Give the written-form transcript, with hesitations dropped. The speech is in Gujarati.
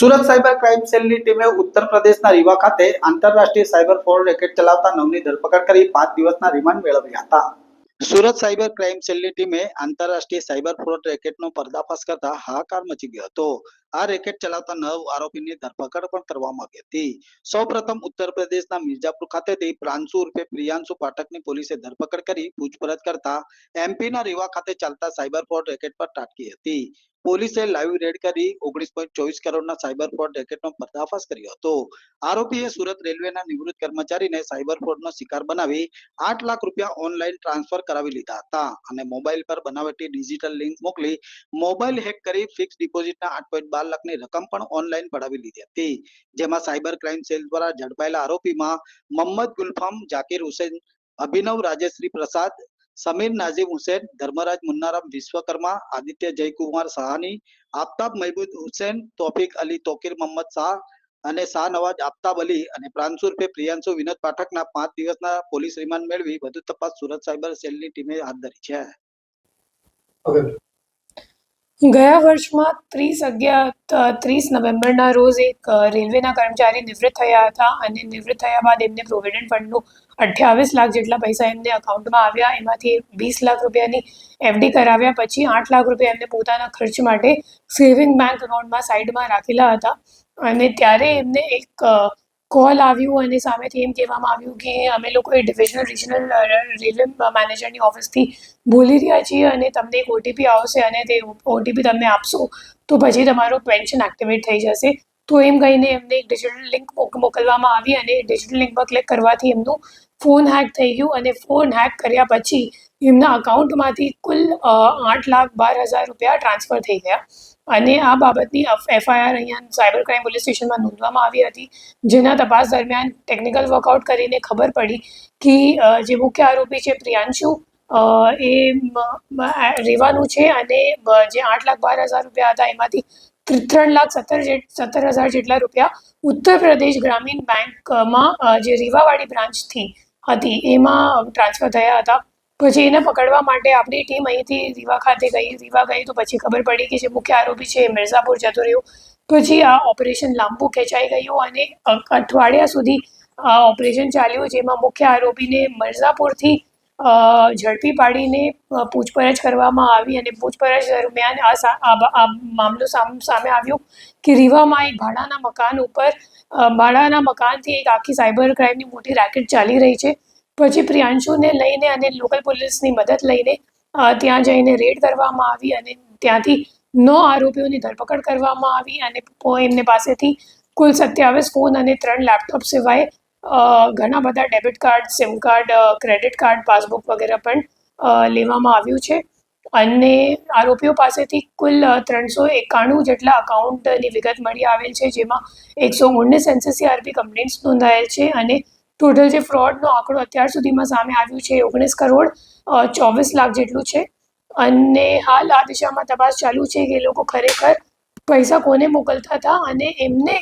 સુરત સાયબર ક્રાઇમ સેલની ટીમે ઉત્તર પ્રદેશના રીવા ખાતે આંતરરાષ્ટ્રીય સાયબર ફ્રોડ રેકેટ ચલાવતા 9ની ધરપકડ કરી 5 દિવસના રિમાન્ડ મેળવ્યા હતા. સુરત સાયબર ક્રાઇમ સેલની ટીમે આંતરરાષ્ટ્રીય સાયબર ફ્રોડ રેકેટનો પર્દાફાશ કરતા હાહાકાર મચી ગયો હતો. આ રેકેટ ચલાવતા 9 આરોપીની ધરપકડ પણ કરવામાં આવી હતી. સૌપ્રથમ ઉત્તર પ્રદેશના મિર્ઝાપુર ખાતેથી પ્રાંશુ ઉર્ફે પ્રિયાંશુ પાઠકની પોલીસે ધરપકડ કરી પૂછપરછ કરતા એમપીના રીવા ખાતે ચાલતા સાયબર ફ્રોડ રેકેટ પર ત્રાટકી હતી. પોલીસે લાઈવ રેડ કરી 19.24 કરોડના સાયબર ફ્રોડ રેકેટનો પર્દાફાશ કર્યો હતો. આરોપીએ સુરત રેલવેના નિવૃત્ત કર્મચારીને સાયબર ફ્રોડનો શિકાર બનાવી 8 લાખ રૂપિયા ઓનલાઈન ટ્રાન્સફર કરાવી લીધા હતા અને મોબાઈલ પર બનાવટી ડિજિટલ લિંક મોકલી મોબાઈલ હેક કરી ફિક્સ ડિપોઝિટના 8.12 લાખની રકમ પણ ઓનલાઈન પડાવી લીધી હતી. જેમાં સાયબર ક્રાઇમ સેલ દ્વારા ઝડપાયેલા આરોપીમાં મોહમ્મદ ગુલફામ જાકીર હુસૈન, અભિનવ રાજેશ્રી પ્રસાદ, સમીર નાઝીમ હુસૈન, ધર્મરાજ મુન્નારામ વિશ્વકર્મા, આદિત્ય જયકુમાર સહાની, આફતાબ મહેબૂદ હુસૈન, તોફિક અલી તોકીર મોહમ્મદ શાહ અને શાહ નવાજ આફતાબ અલી અને પ્રાંશુ ઉર્ફે પ્રિયાંશુ વિનોદ પાઠકના 5 દિવસના પોલીસ રિમાન્ડ મેળવી વધુ તપાસ સુરત સાયબર સેલની ટીમે હાથ ધરી છે. ગયા વર્ષમાં 30 નવેમ્બરના રોજ એક રેલવેના કર્મચારી નિવૃત્ત થયા હતા અને નિવૃત્ત થયા બાદ એમને પ્રોવિડન્ટ ફંડનું 28 લાખ જેટલા પૈસા એમને અકાઉન્ટમાં આવ્યા. એમાંથી 20 લાખ રૂપિયાની એફડી કરાવ્યા પછી 8 લાખ રૂપિયા એમને પોતાના ખર્ચ માટે સેવિંગ બેંક એકાઉન્ટમાં સાઈડમાં રાખેલા હતા અને ત્યારે એમને એક કોલ આવ્યું અને સામેથી એમ કહેવામાં આવ્યું કે અમે લોકો એ ડિવિઝનલ રિજનલ રેલવે મેનેજરની ઓફિસથી બોલી રહ્યા છીએ અને તમને એક ઓટીપી આવશે અને તે ઓટીપી તમને આપશો તો પછી તમારું પેન્શન એક્ટિવેટ થઈ જશે. તો એમ કહીને એમને એક ડિજિટલ લિંક મોકલવામાં આવી અને ડિજિટલ લિંક પર ક્લિક કરવાથી એમનું ફોન હેક થઈ ગયું અને ફોન હેક કર્યા પછી એમના અકાઉન્ટમાંથી કુલ 8,12,000 રૂપિયા ટ્રાન્સફર થઈ ગયા અને આ બાબતની એફઆઈઆર અહીંયા સાયબર ક્રાઇમ પોલીસ સ્ટેશનમાં નોંધવામાં આવી હતી. જેના તપાસ દરમિયાન ટેકનિકલ વર્કઆઉટ કરીને ખબર પડી કે જે મુખ્ય આરોપી છે પ્રિયાંશુ એ રેવાનું છે અને જે 8,12,000 રૂપિયા હતા એમાંથી 3,17,000 જેટલા રૂપિયા ઉત્તર પ્રદેશ ગ્રામીણ બેંકમાં જે રીવાવાડી બ્રાન્ચથી હતી એમાં ટ્રાન્સફર થયા હતા. પછી એને પકડવા માટે આપણી ટીમ અહીંથી રીવા ખાતે રીવા ગઈ તો પછી ખબર પડી કે જે મુખ્ય આરોપી છે એ મિર્ઝાપુર જતો રહ્યો. પછી આ ઓપરેશન લાંબુ ખેંચાઈ ગયું અને અઠવાડિયા સુધી આ ઓપરેશન ચાલ્યું, જેમાં મુખ્ય આરોપીને મિર્ઝાપુરથી ઝડપી પાડીને પૂછપરછ કરવામાં આવી અને પૂછપરછ દરમિયાન આ મામલો સામે આવ્યો કે રીવામાં એક ભાડાના મકાનથી એક આખી સાયબર ક્રાઇમની મોટી રેકેટ ચાલી રહી છે. પછી પ્રિયાંશુને લઈને અને લોકલ પોલીસની મદદ લઈને ત્યાં જઈને રેડ કરવામાં આવી અને ત્યાંથી 9 આરોપીઓની ધરપકડ કરવામાં આવી અને એમને પાસેથી કુલ 27 ફોન અને 3 લેપટોપ સિવાય ઘણા બધા debit card, sim card, credit card, passbook વગેરે પણ લેવામાં આવ્યું છે અને આરોપીઓ પાસેથી કુલ 391 જેટલા અકાઉન્ટની વિગત મળી આવેલ છે, જેમાં 119 એનસીસીઆરપી કમ્પ્લેન્ટ્સ નોંધાયેલ છે અને ટોટલ જે ફ્રોડનો આંકડો અત્યાર સુધીમાં સામે આવ્યું છે 19 કરોડ 24 લાખ જેટલું છે અને હાલ આ દિશામાં તપાસ ચાલુ છે કે એ લોકો ખરેખર પૈસા કોને મોકલતા હતા અને એમને